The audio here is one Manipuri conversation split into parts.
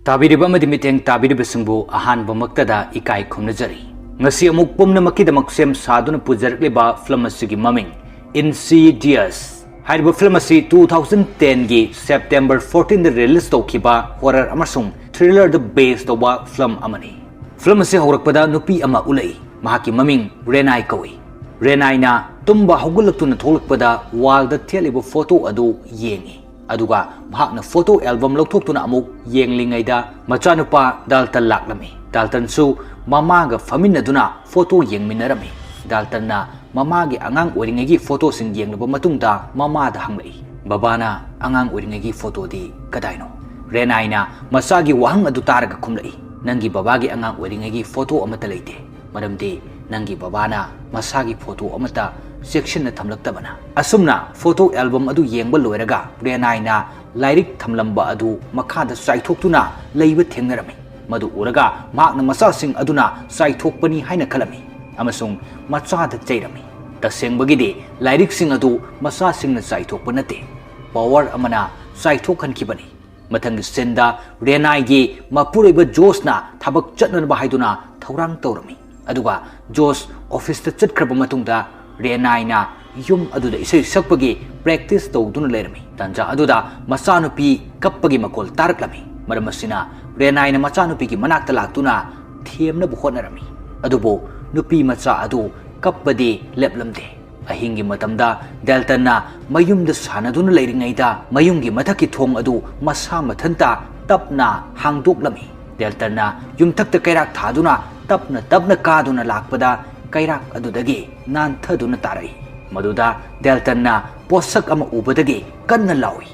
Tabiriba amadi miteng tabiribasingbu ahanba maktada ikai khumnajari. Ngasi amuk pumnamakkidamak sem saduna pujarakliba film asigi maming Insidious. Hariba film asi 2010 gi September 14 da release tawkhiba horror amasung thriller da based tawba film amani. Film asi haurakpada nupi ama ulai mahaki maming Renai kawi. Renai na tumba hogulaktuna tholakpada wall da theliba photo adu yengi. Aduga mahakna photo album lokthokuna amuk yenglingaida machanupa Dalton laklami. Dalton su mamaga faminaduna photo yengminarami. Dalton na mamagi angang oringagi photo sing yenglaba matungda mamada hanglai. Babana angang oringagi photo di kadaino. Renai na masagi wahang adu taraga khumlai. Nangi babagi angang oringagi photo amata leite. Maramdi nangi babana masagi photo amata section na thamlaktabana. Asumna photo album adu yengba loiraga Renai na lairik thamlamba adu makhada saithokhtuna leiba thengnarami. Madu uraga mahakna masasing aduna saithokpani haina khalami amasung machada chairami. Tasengbagidi lairik sing adu masasing na saithokpa nate. Power amana saithokhankibani. Mathangi senda Renai gi mapuraiba Josna thabak chatnanaba haiduna thaurang tawrami. Aduga Jos office ta chatkraba matungda Renai na yum aduda isai sakpagi practice tawduna lerami. Tanja aduda masanupi kappagi makol taraklami. Maramasina Renai na machanupi ki manakta laktuna thiemna bukhonarami. Adubo nupi macha adu kappadi leplamde. Ahingi matamda Dalton na mayumda sanaduna leiringaida mayumgi mathaki thong adu masa mathanta tapna hangdoklami. Dalton na yumthakta kairak thaduna tapna kaduna lakpada kairak adudagi nanthaduna tarai. Maduda Dalton na posak ama ubadagi kanna lawi.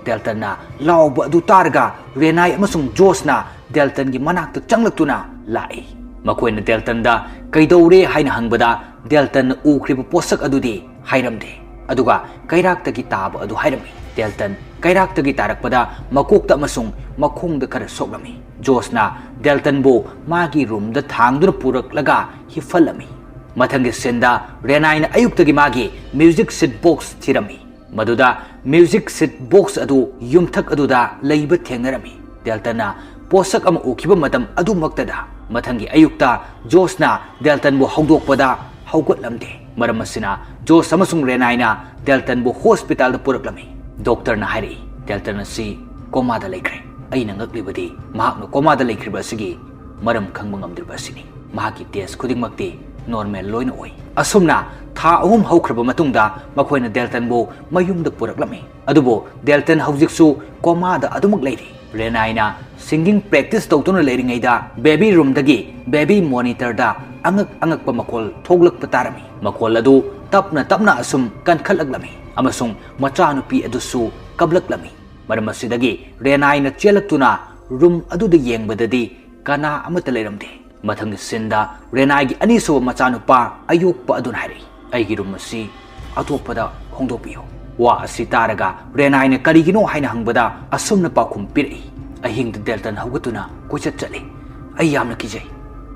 Dalton na lawba adu targa Renai amasung Jos na Dalton gi manakta changlaktuna lai. Makoina Dalton da kaidore haina hangbada Dalton na ukriba posak adudi hairamde. Aduga kairakta gi taba adu hairami. Dalton kairakta gi tarakpada makokta amasung makhongda khara soklami. Jos na Dalton bo magi room da thangduna puraklaga hifalami. Mathangi senda Renai na ayuktagi magi music set box thirami. Maduda music set box adu yumthak aduda leiba thengnarami. Dalton na posak ama ukiba matam adu maktada mathangi ayukta Jos na Dalton bo hawdokpada hawgatlamde. Maramasina Jos amasung Renai na Dalton bo hospital da puraklami. Doctor na hari Dalton na si coma da laikre. Aina ngaklibadi mahakno coma da laikriba sige maram khangba ngamdriba sini. Mahaki test khudingmakti normal loina oi. Asumna tha ahum haukraba matungda makoina Dalton bo mayumda puraklami. Adubo Dalton haujiksu coma da adumak leiri. Renai na singing practice tawtuna leiringaida baby room dagi baby monitor da angakpa makol thoglakpa tarami. Makol adu tapna asum kankhalagami amasung machanupi adusu kablaklami. Maramasidagi Renai na chelaktuna room aduda yengbadadi kana amata leiramde. Mathang sinda Renai gi aniso machanupa ayokpa adun hari. Aigi room asi atopada hongdopiyo. Wa asi taraga Renai na karigino haina hangbada asumna pakhum piri. Ahing da Dalton hawgatuna kuchat chali. Ay yamna kijay.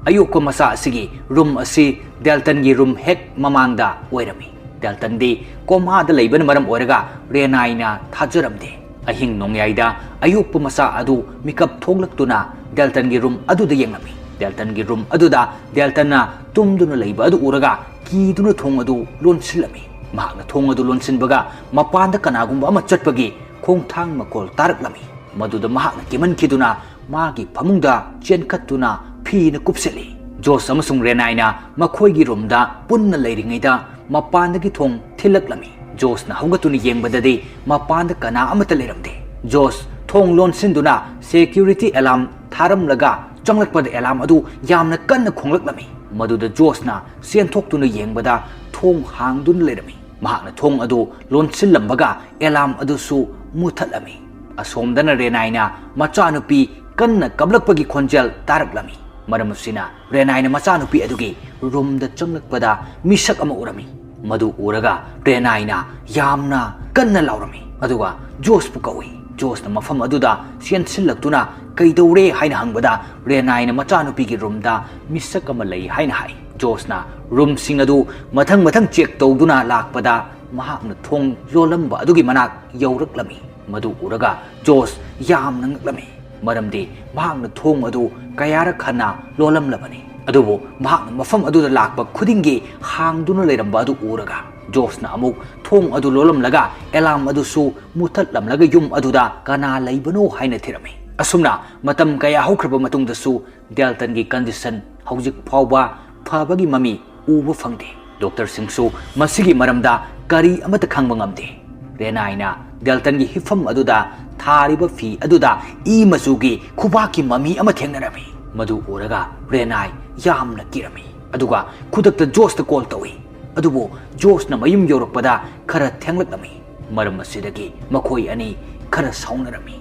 Ayokpa masa asigi room asi Dalton gi room hek mamangda oirami. Dalton di coma da leiban maram oiraga Renai na thajaramde. Ahing nongyaida ayokpa masa adu mikap thonglaktuna Dalton gi room adu da yenglami. Dalton gi room aduda Dalton na tumduna leiba adu uraga kiduna thong adu lonsilami. Mahakna thong adu lonsinbaga mapanda kanagumba ama chatpagi khongthang makol taraklami. Maduda mahakna kimankiduna magi phamungda chenkhattuna phina kupseli. Jos amasung Renai na makhoigi room da punna leiringaida mapandagi thong thilaklami. Jos na hawgatuna yengbadadi mapanda kana amata leiramde. Jos thong lonsinduna security alarm tharamlaga changlakpada alarm adu yamna kanna khonglaklami. Maduda Jos na senthokhtuna yengbada thong hangduna leirami. Mahakna thong adu lonsillambaga alarm adu su muthatlami. Asomdana Renai na machanupi kanna kablakpagi khonjel taraklami. Maramasina Renai na machanupi adugi room da changlakpada misak ama urami. Madu uraga Renai na yamna kanna laurami. Aduga Jos pu kawi. Jos na mafam aduda siensillaktuna kaidore haina hangbada Renai na machanupi gi room da misak ama lei haina hai. Jos na room sing adu mathang check tawduna lakpada mahakna thong lolamba adugi manak yauраklami. Madu uraga Jos yamna ngaklami. ꯃꯔꯝꯗꯤ ꯃꯍꯥꯛꯅ ꯊꯣꯡ ꯑꯗꯨ ꯀꯌꯥꯔꯛ ꯍꯟꯅ ꯂꯣꯜꯂꯝꯂꯕꯅꯤ ꯑꯗꯨꯕꯨ ꯃꯍꯥꯛꯅ ꯃꯐꯝ ꯑꯗꯨꯗ ꯂꯥꯛꯄ ꯈꯨꯗꯤꯡꯒꯤ ꯍꯥꯡꯗꯨꯅ ꯂꯩꯔꯝꯕ ꯑꯗꯨ ꯎꯔꯒ ꯖꯣꯁꯅ ꯑꯃꯨꯛ ꯊꯣꯡ ꯑꯗꯨ ꯂꯣꯜꯂꯝꯂꯒ ꯑꯦꯂꯥꯔꯝ ꯑꯗꯨꯁꯨ ꯃꯨꯊꯠꯂꯝꯂꯒ ꯌꯨꯝ ꯑꯗꯨꯗ ꯀꯅꯥ ꯂꯩꯕꯅꯣ ꯍꯥꯏꯅ ꯊꯤꯔꯝꯃꯤ ꯑꯁꯨꯝꯅ ꯃꯇꯝ ꯀꯌꯥ ꯍꯧꯈ꯭ꯔꯕ ꯃꯇꯨꯡꯗꯁꯨ ꯗꯦꯜꯇꯟꯒꯤ ꯀꯟꯗꯤꯁꯟ ꯍꯧꯖꯤꯛ ꯐꯥꯎꯕ ꯐꯕꯒꯤ ꯃꯃꯤ ꯎꯕ ꯐꯪꯗꯦ ꯗꯣꯛꯇꯔꯁꯤꯡꯁꯨ ꯃꯁꯤꯒꯤ ꯃꯔꯝꯗ ꯀꯔꯤ ꯑꯃꯠꯇ ꯈꯪꯕ ꯉꯝꯗꯦ ꯔꯦꯅꯥꯏꯅ ꯗꯦꯜꯇꯟꯒꯤ ꯍꯤꯐꯝ ꯑꯗꯨꯗ ꯊꯥꯔꯤꯕ ꯐꯤ ꯑꯗꯨꯗ ꯏ ꯃꯆꯨꯒꯤ ꯈꯨꯕꯥꯛꯀꯤ ꯃꯃꯤ ꯑꯃ ꯊꯦꯡꯅꯔꯝꯃꯤ ꯃꯗꯨ ꯎꯔꯒ ꯔꯦꯅꯥꯏ ꯌꯥꯝꯅ ꯀꯤꯔꯝꯃꯤ ꯑꯗꯨꯒ ꯈꯨꯗꯛꯇ ꯖꯣꯁꯇ ꯀꯣꯜ ꯇꯧꯏ ꯑꯗꯨꯕꯨ ꯖꯣꯁꯅ ꯃꯌꯨꯝ ꯌꯧꯔꯛꯄꯗ ꯈꯔ ꯊꯦꯡꯂꯛꯂꯝꯃꯤ ꯃꯔꯝ ꯑꯁꯤꯗꯒꯤ ꯃꯈꯣꯏ ꯑꯅꯤ ꯈꯔ ꯁꯥꯎꯅꯔꯝꯃꯤ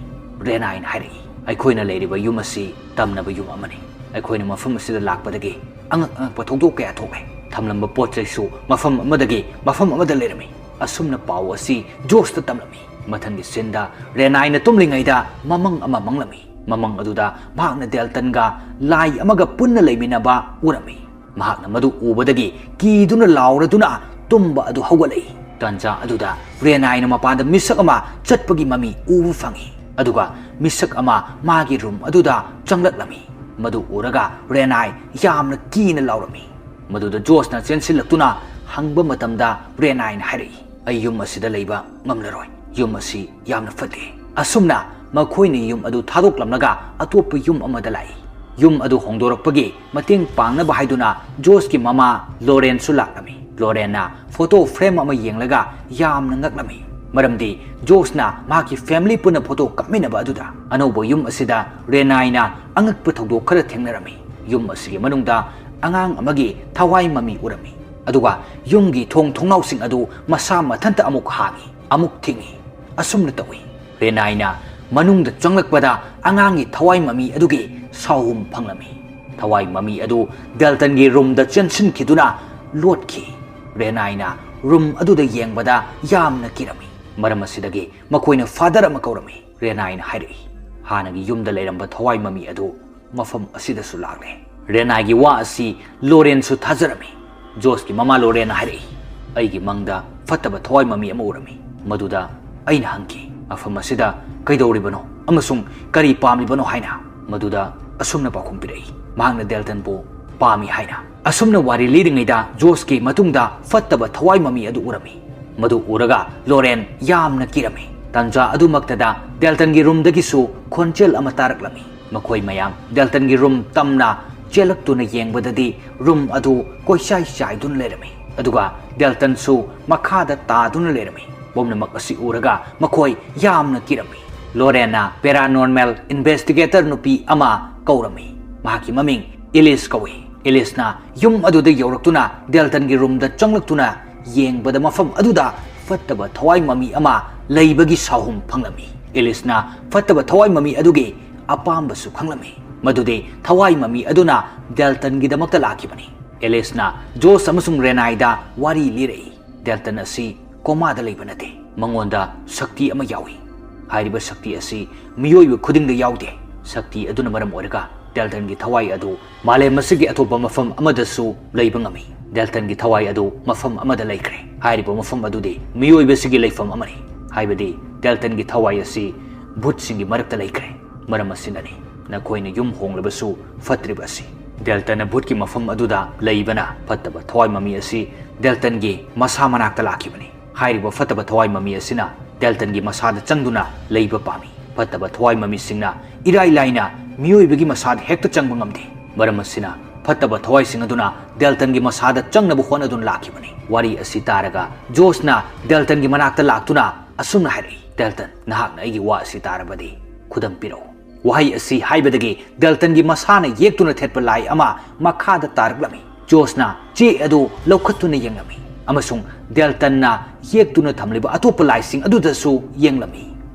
ꯔꯦꯅꯥꯏꯅ ꯍꯥꯏꯔꯛꯏ ꯑꯩꯈꯣꯏꯅ ꯂꯩꯔꯤꯕ ꯌꯨꯝ ꯑꯁꯤ ꯇꯝꯅꯕ ꯌꯨꯝ ꯑꯃꯅꯤ ꯑꯩꯈꯣꯏꯅ ꯃꯐꯝ ꯑꯁꯤꯗ ꯂꯥꯛꯄꯗꯒꯤ ꯑꯉꯛꯄ ꯊꯧꯗꯣꯛ ꯀꯌా ꯊꯣꯛꯂꯦ ꯊꯝꯂꯝꯕ ꯄꯣꯠ ꯆꯩꯁꯨ ꯃꯐꯝ ꯑꯃꯗꯒꯤ ꯃꯐꯝ ꯑꯃꯗ ꯂꯩꯔꯝꯃꯤ ꯑꯁꯨꯝꯅ ꯄꯥꯎ ꯑꯁꯤ ꯖꯣꯁꯇ ꯇꯝꯂꯝꯃꯤ ꯃꯊꯪꯒꯤ ꯁꯤꯟꯗ ꯔꯦꯅꯥꯏꯅ ꯇꯨꯝꯂꯤꯉꯩꯗ ꯃꯃꯪ ꯑꯃ ꯃꯪꯂꯝꯃꯤ ꯃꯃꯪ ꯑꯗꯨꯗ ꯃꯍꯥꯛꯅ ꯗꯦꯜꯇꯟꯒ ꯂꯥꯏ ꯑꯃꯒ ꯄꯨꯟꯅ ꯂꯩꯃꯤꯟꯅꯕ ꯎꯔꯝꯃꯤ ꯃꯍꯥꯛꯅ ꯃꯗꯨ ꯎꯕꯗꯒꯤ ꯀꯤꯗꯨꯅ ꯂꯥꯎꯔꯗꯨꯅ ꯇꯨꯝꯕ ꯑꯗꯨ ꯍꯧꯒꯠꯂꯛꯏ ꯇꯥꯟꯖꯥ ꯑꯗꯨꯗ ꯔꯦꯅꯥꯏꯅ ꯃꯄꯥꯟꯗ ꯃꯤꯁꯛ ꯑꯃ ꯆꯠꯄꯒꯤ ꯃꯃꯤ ꯎꯕ ꯐꯪꯏ ꯑꯗꯨꯒ ꯃꯤꯁꯛ ꯑꯃ ꯃꯥꯒꯤ ꯔꯨꯝ ꯑꯗꯨꯗ ꯆꯪꯂꯛꯂꯝꯃꯤ ꯃꯗꯨ ꯎꯔꯒ ꯔꯦꯅꯥꯏ ꯌꯥꯝꯅ ꯀꯤꯅ ꯂꯥꯎꯔꯝꯃꯤ ꯃꯗꯨꯗ ꯖꯣꯁꯅ ꯆꯦꯟꯁꯤꯜꯂꯛꯇꯨꯅ ꯍꯪꯕ ꯃꯇꯝꯗ ꯔꯦꯅꯥꯏꯅ ꯍꯥꯏꯔꯛꯏ ꯑꯩ ꯌꯨꯝ ꯑꯁꯤꯗ ꯂꯩꯕ ꯉꯝꯂꯔꯣꯏ ꯌꯨꯝ ꯑꯁꯤ ꯌꯥꯝꯅ ꯐꯠꯇꯦ ꯑꯁꯨꯝꯅ ꯃꯈꯣꯏꯅ ꯌꯨꯝ ꯑꯗꯨ ꯊꯥꯗꯣꯛꯂꯝꯂꯒ ꯑꯇꯣꯞꯄ ꯌꯨꯝ ꯑꯃꯗ ꯂꯥꯛꯏ ꯌꯨꯝ ꯑꯗꯨ ꯍꯣꯡꯗꯣꯔꯛꯄꯒꯤ ꯃꯇꯦꯡ ꯄꯥꯡꯅꯕ ꯍꯥꯏꯗꯨꯅ ꯖꯣꯁꯀꯤ ꯃꯃꯥ ꯂꯣꯔꯦꯟꯁꯨ ꯂꯥꯛꯂꯝꯃꯤ ꯂꯣꯔꯦꯟꯅ ꯐꯣꯇꯣ ꯐ꯭ꯔꯦꯝ ꯑꯃ ꯌꯦꯡꯂꯒ ꯌꯥꯝꯅ ꯉꯛꯂꯝꯃꯤ ꯃꯔꯝꯗꯤ ꯖꯣꯁꯅ ꯃꯍꯥꯛꯀꯤ ꯐꯦꯃꯤꯂꯤ ꯄꯨꯟꯅ ꯐꯣꯇꯣ ꯀꯥꯞꯃꯤꯟꯅꯕ ꯑꯗꯨꯗ ꯑꯅꯧꯕ ꯌꯨꯝ ꯑꯁꯤꯗ ꯔꯦꯅꯥꯏꯅ ꯑꯉꯛꯄ ꯊꯧꯗꯣꯛ ꯈꯔ ꯊꯦꯡꯅꯔꯝꯃꯤ ꯌꯨꯝ ꯑꯁꯤꯒꯤ ꯃꯅꯨꯡꯗ ꯑꯉꯥꯡ ꯑꯃꯒꯤ ꯊꯋꯥꯏ ꯃꯃꯤ ꯎꯔꯝꯃꯤ ꯑꯗꯨꯒ ꯌꯨꯝꯒꯤ ꯊꯣꯡꯅꯥꯎꯁꯤꯡ ꯑꯗꯨ ꯃꯁꯥ ꯃꯊꯟꯇ ꯑꯃꯨꯛ ꯍꯥꯡꯏ ꯑꯃꯨꯛ ꯊꯤꯡꯏ ꯑꯁꯨꯝꯅ ꯇꯧꯏ ꯔꯦꯅꯥꯏꯅ ꯃꯅꯨꯡꯗ ꯆꯪꯂꯛꯄꯗ ꯑꯉꯥꯡꯒꯤ ꯊꯋꯥꯏ ꯃꯃꯤ ꯑꯗꯨꯒꯤ ꯁꯥꯎꯍꯨꯝ ꯐꯪꯂꯝꯃꯤ ꯊꯋꯥꯏ ꯃꯃꯤ ꯑꯗꯨ ꯗꯦꯜꯇꯟꯒꯤ ꯔꯨꯝꯗ ꯆꯦꯟꯁꯤꯟꯈꯤꯗꯨꯅ ꯂꯣꯠꯈꯤ ꯔꯦꯅꯥꯏꯅ ꯔꯨꯝ ꯑꯗꯨꯗ ꯌꯦꯡꯕꯗ ꯌꯥꯝꯅ ꯀꯤꯔꯝꯃꯤ ꯃꯔꯝ ꯑꯁꯤꯗꯒꯤ ꯃꯈꯣꯏꯅ ꯐꯥꯗꯔ ꯑꯃ ꯀꯧꯔꯝꯃꯤ ꯔꯦꯅꯥꯏꯅ ꯍꯥꯏꯔꯛꯏ ꯍꯥꯟꯅꯒꯤ ꯌꯨꯝꯗ ꯂꯩꯔꯝꯕ ꯊꯋꯥꯏ ꯃꯃꯤ ꯑꯗꯨ ꯃꯐꯝ ꯑꯁꯤꯗꯁꯨ ꯂꯥꯛꯂꯦ ꯔꯦꯅꯥꯏꯒꯤ ꯋꯥ ꯑꯁꯤ ꯂꯣꯔꯦꯟꯁꯨ ꯊꯥꯖꯔꯝꯃꯤ ꯖꯣꯁꯀꯤ ꯃꯃꯥ ꯂꯣꯔꯦꯟꯅ ꯍꯥꯏꯔꯛꯏ ꯑꯩꯒꯤ ꯃꯪꯗ ꯐꯠꯇꯕ ꯊꯋꯥꯏ ꯃꯃꯤ ꯑꯃ ꯎꯔꯝꯃꯤ ꯃꯗꯨꯗ ꯑꯩꯅ ꯍꯪꯈꯤ ꯃꯐꯝ ꯑꯁꯤꯗ ꯀꯩꯗꯧꯔꯤꯕꯅꯣ ꯑꯃꯁꯨꯡ ꯀꯔꯤ ꯄꯥꯝꯂꯤꯕꯅꯣ ꯍꯥꯏꯅ ꯃꯗꯨꯗ ꯑꯁꯨꯝꯅ ꯄꯥꯎꯈꯨꯝ ꯄꯤꯔꯛꯏ ꯃꯍꯥꯛꯅ ꯗꯦꯜꯇꯟꯕꯨ ꯄꯥꯝꯃꯤ ꯍꯥꯏꯅ ꯑꯁꯨꯝꯅ ꯋꯥꯔꯤ ꯂꯤꯔꯤꯉꯩꯗ ꯖꯣꯁꯀꯤ ꯃꯇꯨꯡꯗ ꯐꯠꯇꯕ ꯊꯋꯥꯏ ꯃꯃꯤ ꯑꯗꯨ ꯎꯔꯝꯃꯤ ꯃꯗꯨ ꯎꯔꯒ ꯂꯣꯔꯦꯟ ꯌꯥꯝꯅ ꯀꯤꯔꯝꯃꯤ ꯇꯥꯟꯖꯥ ꯑꯗꯨꯃꯛꯇꯗ ꯗꯦꯜꯇꯟꯒꯤ ꯔꯨꯝꯗꯒꯤꯁꯨ ꯈꯣꯟꯖꯦꯜ ꯑꯃ ꯇꯥꯔꯛꯂꯝꯃꯤ ꯃꯈꯣꯏ ꯃꯌꯥꯝ ꯗꯦꯜꯇꯟꯒꯤ ꯔꯨꯝ ꯇꯝꯅ ꯆꯦꯜꯂꯛꯇꯨꯅ ꯌꯦꯡꯕꯗꯗꯤ ꯔꯨꯝ ꯑꯗꯨ ꯀꯣꯏꯆꯥꯏ ꯆꯥꯏꯗꯨꯅ ꯂꯩꯔꯝꯃꯤ ꯑꯗꯨꯒ ꯗꯦꯜꯇꯟꯁꯨ ꯃꯈꯥꯗ ꯇꯥꯗꯨꯅ ꯂꯩꯔꯝꯃꯤ ꯄꯨꯝꯅꯃꯛ ꯑꯁꯤ ꯎꯔꯒ ꯃꯈꯣꯏ ꯌꯥꯝꯅ ꯀꯤꯔꯝꯃꯤ ꯂꯣꯔꯦꯟꯅ ꯄꯦꯔꯥꯅꯣꯔꯃꯦꯜ ꯏꯟꯚꯦꯁꯇꯤꯒꯦꯇꯔ ꯅꯨꯄꯤ ꯑꯃ ꯀꯧꯔꯝꯃꯤ ꯃꯍꯥꯛꯀꯤ ꯃꯃꯤꯡ ꯏꯂꯤꯁ ꯀꯧꯏ ꯏꯂꯤꯁꯅ ꯌꯨꯝ ꯑꯗꯨꯗ ꯌꯧꯔꯛꯇꯨꯅ ꯗꯦꯜꯇꯟꯒꯤ ꯔꯨꯝꯗ ꯆꯪꯂꯛꯇꯨꯅ ꯌꯦꯡꯕꯗ ꯃꯐꯝ ꯑꯗꯨꯗ ꯐꯠꯇꯕ ꯊꯋꯥꯏ ꯃꯃꯤ ꯑꯃ ꯂꯩꯕꯒꯤ ꯁꯥꯎꯍꯨꯝ ꯐꯪꯂꯝꯃꯤ ꯏꯂꯤꯁꯅ ꯐꯠꯇꯕ ꯊꯋꯥꯏ ꯃꯃꯤ ꯑꯗꯨꯒꯤ ꯑꯄꯥꯝꯕꯁꯨ ꯈꯪꯂꯝꯃꯤ ꯃꯗꯨꯗꯤ ꯊꯋꯥꯏ ꯃꯃꯤ ꯑꯗꯨꯅ ꯗꯦꯜꯇꯟꯒꯤꯗꯃꯛꯇ ꯂꯥꯛꯈꯤꯕꯅꯤ ꯏꯂꯤꯁꯅ ꯖꯣꯁ ꯑꯃꯁꯨꯡ ꯔꯦꯅꯥꯏꯗ ꯋꯥꯔꯤ ꯂꯤꯔꯛꯏ ꯗꯦꯜꯇꯟ ꯑꯁꯤ ꯀꯣꯃꯥꯗ ꯂꯩꯕ ꯅꯠꯇꯦ ꯃꯉꯣꯟꯗ ꯁꯛꯇꯤ ꯑꯃ ꯌꯥꯎꯏ ꯍꯥꯏꯔꯤꯕ ꯁꯛꯇꯤ ꯑꯁꯤ ꯃꯤꯑꯣꯏꯕ ꯈꯨꯗꯤꯡꯗ ꯌꯥꯎꯗꯦ ꯁꯛꯇꯤ ꯑꯗꯨꯅ ꯃꯔꯝ ꯑꯣꯏꯔꯒ ꯗꯦꯜꯇꯟꯒꯤ ꯊꯋꯥꯏ ꯑꯗු ꯃꯥꯂꯦꯝ ꯑꯁꯤꯒꯤ ꯑꯇꯣꯞꯄ ꯃꯐꯝ ꯑꯃꯗꯁꯨ ꯂꯩꯕ ꯉꯝꯃꯤ ꯗꯦꯜꯇꯟꯒꯤ ꯊꯋꯥꯏ ꯑꯗꯨ ꯃꯐꯝ ꯑꯃꯗ ꯂꯩꯈ꯭ꯔꯦ ꯍꯥꯏꯔꯤꯕ ꯃꯐꯝ ꯑꯗꯨꯗꯤ ꯃꯤꯑꯣꯏꯕꯁꯤꯒꯤ ꯂꯩꯐꯝ ꯑꯃꯅꯤ ꯍꯥꯏꯕꯗꯤ ꯗꯦꯜꯇꯟꯒꯤ ꯊꯋꯥꯏ ꯑꯁꯤ ꯚꯨꯠꯁꯤꯡꯒꯤ ꯃꯔꯛꯇ ꯂꯩꯈ꯭ꯔꯦ ꯃꯔꯝ ꯑꯁꯤꯅꯅꯤ ꯅꯈꯣꯏꯅ ꯌꯨꯝ ꯍꯣꯡꯂꯕꯁꯨ ꯐꯠꯇ꯭ꯔꯤꯕ ꯑꯁꯤ ꯗꯦꯜꯇꯟꯅ ꯚꯨꯠꯀꯤ ꯃꯐꯝ ꯑꯗꯨꯗ ꯂꯩꯕꯅ ꯐꯠꯇꯕ ꯊꯋꯥꯏ ꯃꯃꯤ ꯑꯁꯤ ꯗꯦꯜꯇꯟꯒꯤ ꯃꯁꯥ ꯃꯅꯥꯛꯇ ꯂꯥꯛꯈꯤꯕꯅꯤ ꯍꯥꯏꯔꯤꯕ ꯐꯠꯇꯕ ꯊꯋꯥꯏ ꯃꯃꯤ ꯑꯁꯤꯅ ꯗꯦꯜꯇꯟꯒꯤ ꯃꯁꯥꯗ ꯆꯪꯗꯨꯅ ꯂꯩꯕ ꯄꯥꯝꯃꯤ ꯐꯠꯇꯕ ꯊꯋꯥꯏ ꯃꯃꯤꯁꯤꯡꯅ ꯏꯔꯥꯏ ꯂꯥꯏꯅ ꯃꯤꯑꯣꯏꯕꯒꯤ ꯃꯁꯥꯗ ꯍꯦꯛꯇ ꯆꯪꯕ ꯉꯝꯗꯦ ꯃꯔꯝ ꯑꯁꯤꯅ ꯐꯠꯇꯕ ꯊꯋꯥꯏꯁꯤꯡ ꯑꯗꯨꯅ ꯗꯦꯜꯇꯟꯒꯤ ꯃꯁꯥꯗ ꯆꯪꯅꯕ ꯍꯣꯠꯅꯗꯨꯅ ꯂꯥꯛꯈꯤꯕꯅꯤ ꯋꯥꯔꯤ ꯑꯁꯤ ꯇꯥꯔꯒ ꯖꯣꯁꯅ ꯗꯦꯜꯇꯟꯒꯤ ꯃꯅꯥꯛꯇ ꯂꯥꯛꯇꯨꯅ ꯑꯁꯨꯝꯅ ꯍꯥꯏꯔꯛꯏ ꯗꯦꯜꯇꯟ ꯅꯍꯥꯛꯅ ꯑꯩꯒꯤ ꯋꯥ ꯑꯁꯤ ꯇꯥꯔꯕꯗꯤ ꯈꯨꯗꯝ ꯄꯤꯔꯛꯎ ꯋꯥꯍꯩ ꯑꯁꯤ ꯍꯥꯏꯕꯗꯒꯤ ꯗꯦꯜꯇꯟꯒꯤ ꯃꯁꯥꯅ ꯌꯦꯛꯇꯨꯅ ꯊꯦꯠꯄ ꯂꯥꯏ ꯑꯃ ꯃꯈꯥꯗ ꯇꯥꯔꯛꯂꯝꯃꯤ ꯖꯣꯁꯅ ꯆꯦ ꯑꯗꯨ ꯂꯧꯈꯠꯇꯨꯅ ꯌꯦꯡꯂꯝꯃꯤ ꯑꯃꯁꯨꯡ ꯗꯦꯜꯇꯟꯅ ꯌꯦꯛꯇꯨꯅ ꯊꯝꯂꯤꯕ ꯑꯇꯣꯞꯄ ꯂꯥꯏꯁꯤꯡ ꯑꯗꯨꯗꯁꯨ ꯌꯦꯡꯂꯝꯃꯤ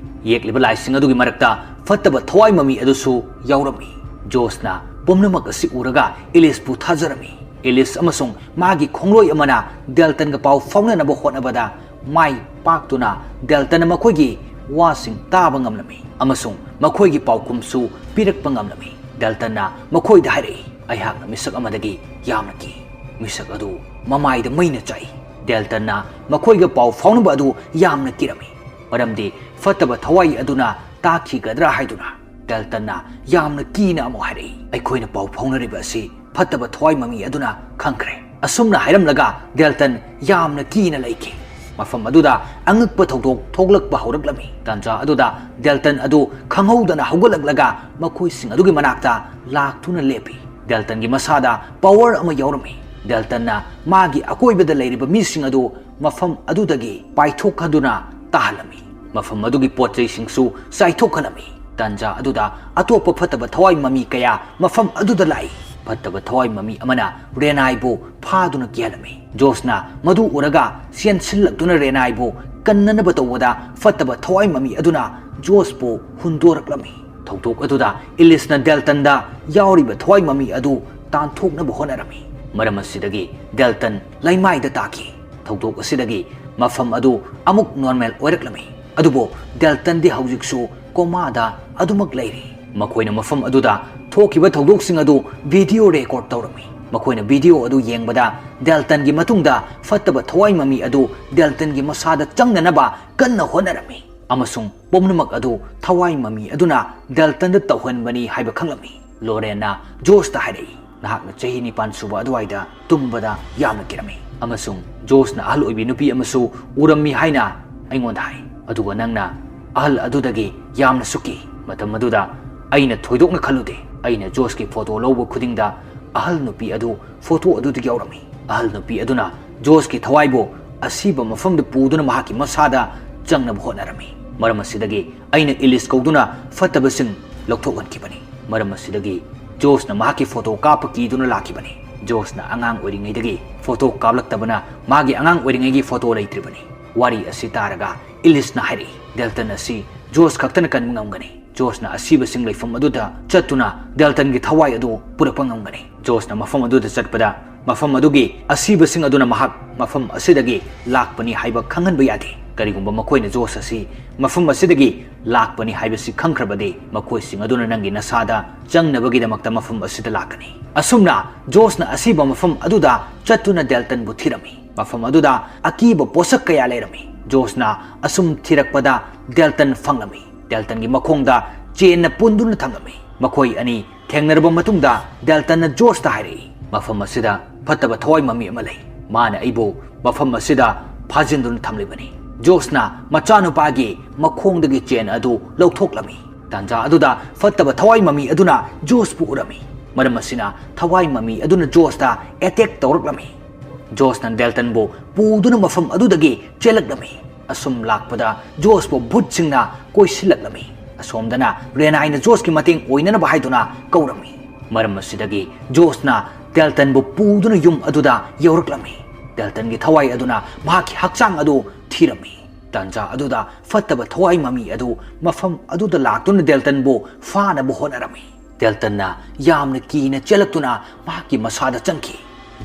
ꯌꯦꯛꯂꯤꯕ ꯂꯥꯏꯁꯤꯡ ꯑꯗꯨꯒꯤ ꯃꯔꯛꯇ ꯐꯠꯇꯕ ꯊꯋꯥꯏ ꯃꯃꯤ ꯑꯗꯨꯁꯨ ꯌꯥꯎꯔꯝꯃꯤ ꯖꯣꯁꯅ ꯄꯨꯝꯅꯃꯛ ꯑꯁꯤ ꯎꯔꯒ ꯏꯂꯤꯁꯄꯨ ꯊꯥꯖꯔꯝꯃꯤ ꯏꯂꯤꯁ ꯑꯃꯁꯨꯡ ꯃꯥꯒꯤ ꯈꯣꯡꯂꯣꯏ ꯑꯃꯅ ꯗꯦꯜꯇꯟꯒ ꯄꯥꯎ ꯐꯥꯎꯅꯅꯕ ꯍꯣꯠꯅꯕꯗ ꯃꯥꯏ ꯄꯥꯛꯇꯨꯅ ꯗꯦꯜꯇꯟꯅ ꯃꯈꯣꯏꯒꯤ ꯋꯥꯁꯤꯡ ꯇꯥꯕ ꯉꯝꯂꯝꯃꯤ ꯑꯃꯁꯨꯡ ꯃꯈꯣꯏꯒꯤ ꯄꯥꯎꯈꯨꯝꯁꯨ ꯄꯤꯔꯛꯄ ꯉꯝꯂꯝꯃꯤ ꯗꯦꯜꯇꯟꯅ ꯃꯈꯣꯏꯗ ꯍꯥꯏꯔꯛꯏ ꯑꯩꯍꯥꯛꯅ ꯃꯤꯁꯛ ꯑꯃꯗꯒꯤ ꯌꯥꯝꯅ ꯀꯤ ꯃꯤꯁꯛ ꯑꯗꯨ ꯃꯃꯥꯏꯗ ꯃꯩꯅ ꯆꯥꯛꯏ ꯗꯦꯜꯇꯟꯅ ꯃꯈꯣꯏꯒ ꯄꯥꯎ ꯐꯥꯎꯅꯕ ꯑꯗꯨ ꯌꯥꯝꯅ ꯀꯤꯔꯝꯃꯤ ꯃꯔꯝꯗꯤ ꯐꯠꯇꯕ ꯊꯋꯥꯏ ꯑꯗꯨꯅ ꯇꯥꯈꯤꯒꯗ꯭ꯔꯥ ꯍꯥꯏꯗꯨꯅ ꯗꯦꯜꯇꯟꯅ ꯌꯥꯝꯅ ꯀꯤꯅ ꯑꯃꯨꯛ ꯍꯥꯏꯔꯛꯏ ꯑꯩꯈꯣꯏꯅ ꯄꯥꯎ ꯐꯥꯎꯅꯔꯤꯕ ꯑꯁꯤ ꯐꯠꯇꯕ ꯊꯋꯥꯏ ꯃꯃꯤ ꯑꯗꯨꯅ ꯈꯪꯈ꯭ꯔꯦ ꯑꯁꯨꯝꯅ ꯍꯥꯏꯔꯝꯂꯒ ꯗꯦꯜꯇꯟ ꯌꯥꯝꯅ ꯀꯤꯅ ꯂꯩꯈꯤ ꯃꯐꯝ ꯑꯗꯨꯗ ꯑꯉꯛꯄ ꯊꯧꯗꯣꯛ ꯊꯣꯛꯂꯛꯄ ꯍꯧꯔꯛꯂꯝꯃꯤ ꯇꯥꯟꯖꯥ ꯑꯗꯨꯗ ꯗꯦꯜꯇꯟ ꯑꯗꯨ ꯈꯪꯍꯧꯗꯅ ꯍꯧꯒꯠꯂꯛꯂꯒ ꯃꯈꯣꯏꯁꯤꯡ ꯑꯗꯨꯒꯤ ꯃꯅꯥꯛꯇ ꯂꯥꯛꯇꯨꯅ ꯂꯦꯞꯄꯤ ꯗꯦꯜꯇꯟꯒꯤ ꯃꯁꯥꯗ ꯄꯥꯋꯔ ꯑꯃ ꯌꯥꯎꯔꯝꯃꯤ ꯗꯦꯜꯇꯟꯅ ꯃꯥꯒꯤ ꯑꯀꯣꯏꯕꯗ ꯂꯩꯔꯤꯕ ꯃꯤꯁꯤꯡ ꯑꯗꯨ ꯃꯐꯝ ꯑꯗꯨꯗꯒꯤ ꯄꯥꯏꯊꯣꯛꯍꯟꯗꯨꯅ ꯇꯥꯍꯜꯂꯝꯃꯤ ꯃꯐꯝ ꯑꯗꯨꯒꯤ ꯄꯣꯠꯆꯩꯁꯤꯡꯁꯨ ꯆꯥꯏꯊꯣꯛꯍꯜꯂꯝꯃꯤ ꯇꯥꯟꯖꯥ ꯑꯗꯨꯗ ꯑꯇꯣꯞꯄ ꯐꯠꯇꯕ ꯊꯋꯥꯏ ꯃꯃꯤ ꯀꯌꯥ ꯃꯐꯝ ꯑꯗꯨꯗ ꯂꯥꯛꯏ ꯐꯠꯇꯕ ꯊꯋꯥꯏ ꯃꯃꯤ ꯑꯃꯅ ꯔꯦꯅꯥꯏꯕꯨ ꯐꯥꯗꯨꯅ ꯀꯤꯍꯜꯂꯝꯃꯤ ꯖꯣꯁꯅ ꯃꯗꯨ ꯎꯔꯒ ꯆꯦꯟꯁꯤꯜꯂꯛꯇꯨꯅ ꯔꯦꯅꯥꯏꯕꯨ ꯀꯟꯅꯅꯕ ꯇꯧꯕꯗ ꯐꯠꯇꯕ ꯊꯋꯥꯏ ꯃꯃꯤ ꯑꯗꯨꯅ ꯖꯣꯁꯄꯨ ꯍꯨꯟꯗꯣꯔꯛꯂꯝꯃꯤ ꯊꯧꯗꯣꯛ ꯑꯗꯨꯗ ꯏꯂꯤꯁꯅ ꯗꯦꯜꯇꯟꯗ ꯌꯥꯎꯔꯤꯕ ꯊꯋꯥꯏ ꯃꯃꯤ ꯑꯗꯨ ꯇꯥꯟꯊꯣꯛꯅꯕ ꯍꯣꯠꯅꯔꯝꯃꯤ ꯃꯔꯝ ꯑꯁꯤꯗꯒꯤ ꯗꯦꯜꯇꯟ ꯂꯩꯃꯥꯏꯗ ꯇꯥꯈꯤ ꯊꯧꯗꯣꯛ ꯑꯁꯤꯗꯒꯤ ꯃꯐꯝ ꯑꯗꯨ ꯑꯃꯨꯛ ꯅꯣꯔꯃꯦꯜ ꯑꯣꯏꯔꯛꯂꯝꯃꯤ ꯑꯗꯨꯕꯨ ꯗꯦꯜꯇꯟꯗꯤ ꯍꯧꯖꯤꯛꯁꯨ ꯀꯣꯃꯥꯗ ꯑꯗꯨꯃꯛ ꯂꯩꯔꯤ ꯃꯈꯣꯏꯅ ꯃꯐꯝ ꯑꯗꯨꯗ ꯊꯣꯛꯈꯤꯕ ꯊꯧꯗꯣꯛꯁꯤꯡ ꯑꯗꯨ ꯚꯤꯗꯤꯑꯣ ꯔꯦꯀꯣꯔꯗ ꯇꯧꯔꯝꯃꯤ ꯃꯈꯣꯏꯅ ꯚꯤꯗꯤꯑꯣ ꯑꯗꯨ ꯌꯦꯡꯕꯗ ꯗꯦꯜꯇꯟꯒꯤ ꯃꯇꯨꯡꯗ ꯐꯠꯇꯕ ꯊꯋꯥꯏ ꯃꯃꯤ ꯑꯗꯨ ꯗꯦꯜꯇꯟꯒꯤ ꯃꯁꯥꯗ ꯆꯪꯅꯅꯕ ꯀꯟꯅ ꯍꯣꯠꯅꯔꯝꯃꯤ ꯑꯃꯁꯨꯡ ꯄꯨꯝꯅꯃꯛ ꯑꯗꯨ ꯊꯋꯥꯏ ꯃꯃꯤ ꯑꯗꯨꯅ ꯗꯦꯜꯇꯟꯗ ꯇꯧꯍꯟꯕꯅꯤ ꯍꯥꯏꯕ ꯈꯪꯂꯝꯃꯤ ꯂꯣꯔꯦꯟꯅ ꯖꯣꯁꯇ ꯍꯥꯏꯔꯛꯏ ꯅꯍꯥꯛꯅ ꯆꯍꯤ 9 ꯁꯨꯕ ꯑꯗꯨꯋꯥꯏꯗ ꯇꯨꯝꯕꯗ ꯌꯥꯝꯅ ꯀꯤꯔꯝꯃꯤ ꯑꯃꯁꯨꯡ ꯖꯣꯁꯅ ꯑꯍꯜ ꯑꯣꯏꯕꯤ ꯅꯨꯄꯤ ꯑꯃꯁꯨ ꯎꯔꯝꯃꯤ ꯍꯥꯏꯅ ꯑꯩꯉꯣꯟꯗ ꯍꯥꯏ ꯑꯗꯨꯒ ꯅꯪꯅ ꯑꯍꯜ ꯑꯗꯨꯗꯒꯤ ꯌꯥꯝꯅ ꯁꯨꯛꯈꯤ ꯃꯇꯝ ꯑꯗꯨꯗ ꯑꯩꯅ ꯊꯣꯏꯗꯣꯛꯅ ꯈꯜꯂꯨꯗꯦ ꯑꯩꯅ ꯖꯣꯁꯀꯤ ꯐꯣꯇꯣ ꯂꯧꯕ ꯈꯨꯗꯤꯡꯗ ꯑꯍꯜ ꯅꯨꯄꯤ ꯑꯗꯨ ꯐꯣꯇꯣ ꯑꯗꯨꯗ ꯌꯥꯎꯔꯝꯃꯤ ꯑꯍꯜ ꯅꯨꯄꯤ ꯑꯗꯨꯅ ꯖꯣꯁꯀꯤ ꯊꯋꯥꯏꯕꯨ ꯑꯁꯤꯕ ꯃꯐꯝꯗ ꯄꯨꯗꯨꯅ ꯃꯍꯥꯛꯀꯤ ꯃꯁꯥꯗ ꯆꯪꯅꯕ ꯍꯣꯠꯅꯔꯝꯃꯤ ꯃꯔꯝ ꯑꯁꯤꯗꯒꯤ ꯑꯩꯅ ꯏꯂꯤꯁ ꯀꯧꯗꯨꯅ ꯐꯠꯇꯕꯁꯤꯡ ꯂꯧꯊꯣꯛꯍꯟꯈꯤꯕꯅꯤ ꯃꯔꯝ ꯑꯁꯤꯗꯒꯤ ꯖꯣꯁꯅ ꯃꯍꯥꯛꯀꯤ ꯐꯣꯇꯣ ꯀꯥꯞꯄ ꯀꯤꯗꯨꯅ ꯂꯥꯛꯈꯤꯕꯅꯤ ꯖꯣꯁꯅ ꯑꯉꯥꯡ ꯑꯣꯏꯔꯤꯉꯩꯗꯒꯤ ꯐꯣꯇꯣ ꯀꯥꯞꯂꯛꯇꯕꯅ ꯃꯥꯒꯤ ꯑꯉꯥꯡ ꯑꯣꯏꯔꯤꯉꯩꯒꯤ ꯐꯣꯇो ꯂꯩꯇ꯭ꯔꯤꯕꯅꯤ ꯋꯥꯔꯤ ꯑꯁꯤ ꯇꯥꯔꯒ ꯏꯂꯤꯁꯅ ꯍꯥꯏꯔꯛꯏ ꯗꯦꯜꯇꯟ ꯑꯁꯤ ꯖꯣꯁ ꯈꯛꯇꯅ ꯀꯟꯕ ꯉꯝꯒꯅꯤ ꯖꯣꯁꯅ ꯑꯁꯤꯕꯁꯤꯡ ꯂꯩꯐꯝ ꯑꯗꯨꯗ ꯆꯠꯇꯨꯅ ꯗꯦꯜꯇꯟꯒꯤ ꯊꯋꯥꯏ ꯑꯗꯨ ꯄꯨꯔꯛꯄ ꯉꯝꯒꯅꯤ ꯖꯣꯁꯅ ꯃꯐꯝ ꯑꯗꯨꯗ ꯆꯠꯄꯗ ꯃꯐꯝ ꯑꯗꯨꯒꯤ ꯑꯁꯤꯕꯁꯤꯡ ꯑꯗꯨꯅ ꯃꯍꯥꯛ ꯃꯐꯝ ꯑꯁꯤꯗꯒꯤ ꯂꯥꯛꯄꯅꯤ ꯍꯥꯏꯕ ꯈꯪꯍꯟꯕ ꯌꯥꯗꯦ ꯀꯔꯤꯒꯨꯝꯕ ꯃꯈꯣꯏꯅ ꯖꯣꯁ ꯑꯁꯤ ꯃꯐꯝ ꯑꯁꯤꯗꯒꯤ ꯂꯥꯛꯄꯅꯤ ꯍꯥꯏꯕꯁꯤ ꯈꯪꯈ꯭ꯔꯕꯗꯤ ꯃꯈꯣꯏꯁꯤꯡ ꯑꯗꯨꯅ ꯅꯪꯒꯤ ꯅꯁꯥꯗ ꯆꯪꯅꯕꯒꯤꯗꯃꯛꯇ ꯃꯐꯝ ꯑꯁꯤꯗ ꯂꯥꯛꯀꯅꯤ ꯑꯁꯨꯝꯅ ꯖꯣꯁꯅ ꯑꯁꯤꯕ ꯃꯐꯝ ꯑꯗꯨꯗ ꯆꯠꯇꯨꯅ ꯗꯦꯜꯇꯟꯕꯨ ꯊꯤꯔꯝꯃꯤ ꯃꯐꯝ ꯑꯗꯨꯗ ꯑꯀꯤꯕ ꯄꯣꯠꯁꯛ ꯀꯌꯥ ꯂꯩꯔꯝꯃꯤ ꯖꯣꯁꯅ ꯑꯁꯨꯝ ꯊꯤꯔꯛꯄꯗ ꯗꯦꯜꯇꯟ ꯐꯪꯂꯝꯃꯤ ꯗꯦꯜꯇꯟꯒꯤ ꯃꯈꯣꯡꯗ ꯆꯦꯟꯅ ꯄꯨꯟꯗꯨꯅ ꯊꯝꯂꯝꯃꯤ ꯃꯈꯣꯏ ꯑꯅꯤ ꯊꯦꯡꯅꯔꯕ ꯃꯇꯨꯡꯗ ꯗꯦꯜꯇꯟꯅ ꯖꯣꯁꯇ ꯍꯥꯏꯔꯛꯏ ꯃꯐꯝ ꯑꯁꯤꯗ ꯐꯠꯇꯕ ꯊꯋꯥꯏ ꯃꯃꯤ ꯑꯃ ꯂꯩ ꯃꯥꯅ ꯑꯩꯕꯨ ꯃꯐꯝ ꯑꯁꯤꯗ ꯐꯥꯖꯤꯟꯗꯨꯅ ꯊꯝꯂꯤꯕꯅꯤ ꯖꯣꯁꯅ ꯃꯆꯥꯅꯨꯄꯥꯒꯤ ꯃꯈꯣꯡꯗꯒꯤ ꯆꯦꯟ ꯑꯗꯨ ꯂꯧꯊꯣꯛꯂꯝꯃꯤ ꯇꯥꯟꯖꯥ ꯑꯗꯨꯗ ꯐꯠꯇꯕ ꯊꯋꯥꯏ ꯃꯃꯤ ꯑꯗꯨꯅ ꯖꯣꯁꯄꯨ ꯎꯔꯝꯃꯤ ꯃꯔꯝ ꯑꯁꯤꯅ ꯊꯋꯥꯏ ꯃꯃꯤ ꯑꯗꯨꯅ ꯖꯣꯁꯇ ꯑꯦꯇꯦꯛ ꯇꯧꯔꯛꯂꯝꯃꯤ ꯖꯣꯁꯅ ꯗꯦꯜꯇꯟꯕꯨ ꯄꯨꯗꯨꯅ ꯃꯐꯝ ꯑꯗꯨꯗꯒꯤ ꯆꯦꯜꯂꯛꯂꯝꯃꯤ ꯑꯁꯨꯝ ꯂꯥꯛꯄꯗ ꯖꯣꯁꯄꯨ ꯚꯨꯠꯁꯤꯡꯅ ꯀꯣꯏꯁꯤꯜꯂꯛꯂꯝꯃꯤ ꯑꯁꯣꯝꯗꯅ ꯔꯦꯅꯥꯏꯅ ꯖꯣꯁꯀꯤ ꯃꯇꯦꯡ ꯑꯣꯏꯅꯅꯕ ꯍꯥꯏꯗꯨꯅ ꯀꯧꯔꯝꯃꯤ ꯃꯔꯝ ꯑꯁꯤꯗꯒꯤ ꯖꯣꯁꯅ ꯗꯦꯜꯇꯟꯕꯨ ꯄꯨꯗꯨꯅ ꯌꯨꯝ ꯑꯗꯨꯗ ꯌꯧꯔꯛꯂꯝꯃꯤ ꯗꯦꯜꯇꯟꯒꯤ ꯊꯋꯥꯏ ꯑꯗꯨꯅ ꯃꯍꯥꯛꯀꯤ ꯍꯛꯆꯥꯡ ꯑꯗꯨ ꯊꯤꯔꯝꯃꯤ ꯇꯥꯟꯖꯥ ꯑꯗꯨꯗ ꯐꯠꯇꯕ ꯊꯋꯥꯏ ꯃꯃꯤ ꯑꯗꯨ ꯃꯐꯝ ꯑꯗꯨꯗ ꯂꯥꯛꯇꯨꯅ ꯗꯦꯜꯇꯟꯕꯨ ꯐꯥꯅꯕ ꯍꯣꯠꯅꯔꯝꯃꯤ ꯗꯦꯜꯇꯟꯅ ꯌꯥꯝꯅ ꯀꯤꯅ ꯆꯦꯜꯂꯛꯇꯨꯅ ꯃꯍꯥꯛꯀꯤ ꯃꯁꯥꯗ ꯆꯪꯈꯤ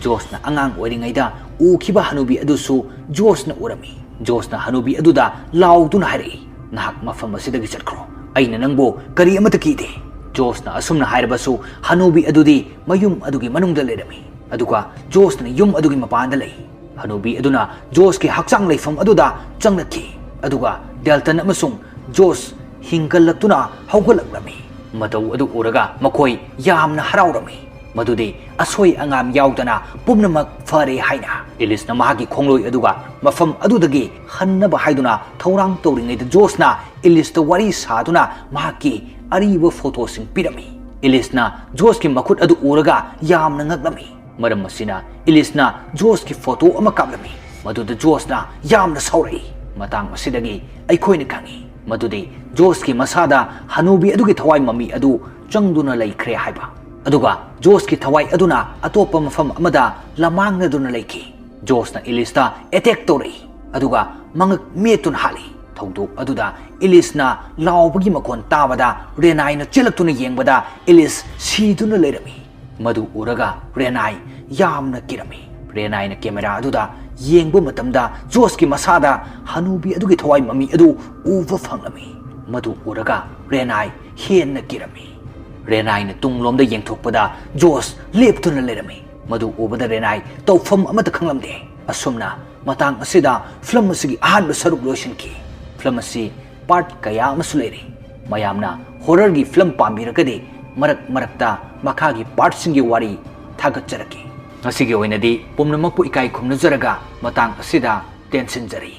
ꯖꯣꯁꯅ ꯑꯉꯥꯡ ꯑꯣꯏꯔꯤꯉꯩꯗ ꯎꯈꯤꯕ ꯍꯅꯨꯕꯤ ꯑꯗꯨꯁꯨ ꯖꯣꯁꯅ ꯎꯔꯝꯃꯤ ꯖꯣꯁꯅ ꯍꯅꯨꯕꯤ ꯑꯗꯨꯗ ꯂꯥꯎꯗꯨꯅ ꯍꯥꯏꯔꯛꯏ ꯅꯍꯥꯛ ꯃꯐꯝ ꯑꯁꯤꯗꯒꯤ ꯆꯠꯈ꯭ꯔꯣ ꯑꯩꯅ ꯅꯪꯕꯨ ꯀꯔꯤ ꯑꯃꯠꯇ ꯀꯤꯗꯦ ꯖꯣꯁꯅ ꯑꯁꯨꯝꯅ ꯍꯥꯏꯔꯕꯁꯨ ꯍꯅꯨꯕꯤ ꯑꯗꯨꯗꯤ ꯃꯌꯨꯝ ꯑꯗꯨꯒꯤ ꯃꯅꯨꯡꯗ ꯂꯩꯔꯝꯃꯤ ꯑꯗꯨꯒ ꯖꯣꯁꯅ ꯌꯨꯝ ꯑꯗꯨꯒꯤ ꯃꯄꯥꯟꯗ ꯂꯩ ꯍꯅꯨꯕꯤ ꯑꯗꯨꯅ ꯖꯣꯁꯀꯤ ꯍꯛꯆꯥꯡ ꯂꯩꯐꯝ ꯑꯗꯨꯗ ꯆꯪꯂꯛꯈꯤ ꯑꯗꯨꯒ ꯗꯦꯜꯇꯟ ꯑꯃꯁꯨꯡ ꯖꯣꯁ ꯍꯤꯡꯒꯠꯂꯛꯇꯨꯅ ꯍꯧꯒꯠꯂꯛꯂꯝꯃꯤ ꯃꯇꯧ ꯑꯗꯨ ꯎꯔꯒ ꯃꯈꯣꯏ ꯌꯥꯝꯅ ꯍꯔꯥꯎꯔꯝꯃꯤ ꯃꯗꯨꯗꯤ ꯑꯁꯣꯏ ꯑꯉꯥꯝ ꯌꯥꯎꯗꯅ ꯄꯨꯝꯅꯃꯛ ꯐꯔꯦ ꯍꯥꯏꯅ ꯏꯂꯤꯁꯅ ꯃꯍꯥꯛꯀꯤ ꯈꯣꯡꯂꯣꯏ ꯑꯗꯨꯒ ꯃꯐꯝ ꯑꯗꯨꯗꯒꯤ ꯍꯟꯅꯕ ꯍꯥꯏꯗꯨꯅ ꯊꯧꯔꯥꯡ ꯇꯧꯔꯤꯉꯩꯗ ꯖꯣꯁꯅ इलिस वरी साधुना माकी अरीब फोटोसिंग पिरमी इलिसना जोस की मखुट अदु उरगा यामना ngaklammi maram masina इलिसना जोस की फोटो अमा कापलमी मदुद जोसना यामना सौरई matang asidagi अइखोइना खंगी मदुदि जोस की मसादा हनुबी अदुगी थवाई मम्मी अदु चंगदुना लैख्रे हाइबा अदुगा जोस की थवाई अदुना अतोप मफम अमदा लमांगदुना लैखी जोसना इलिसता अटैक तौरई अदुगा मंगक मेतुन हाली थौदोक अदुदा इलिसना लाउबगी मखोन ताबदा रेनाइना चेलक्तुना येंगबदा इलिस सीदुना लेरमी मदु उरगा रेनाइ यामना किरमी रेनाइना कैमरा अदुदा येंगबो मतमदा जोस की मसादा हनुबी अदुगी थवाई मम्मी अदु उवा फंगलमी मदु उरगा रेनाइ हेन्ना किरमी रेनाइना तुंगलोमदा येंगथोकपदा जोस लेपतुना लेरमी मदु उबदा रेनाइ तौफम अमत खंगलमदे असुमना मतंग असिदा फिल्म असिगी अहानबा सरुक लोइसनकी फिल्म असि पार्ट कया अमसु लेरि मयामना horror-gi film pambiragadi marak-marakta makhagi parts-singi wari thagatjaraki. Ngasigi oinadi pumnamakpu ikai khumnajaraga matang asida tensinjari.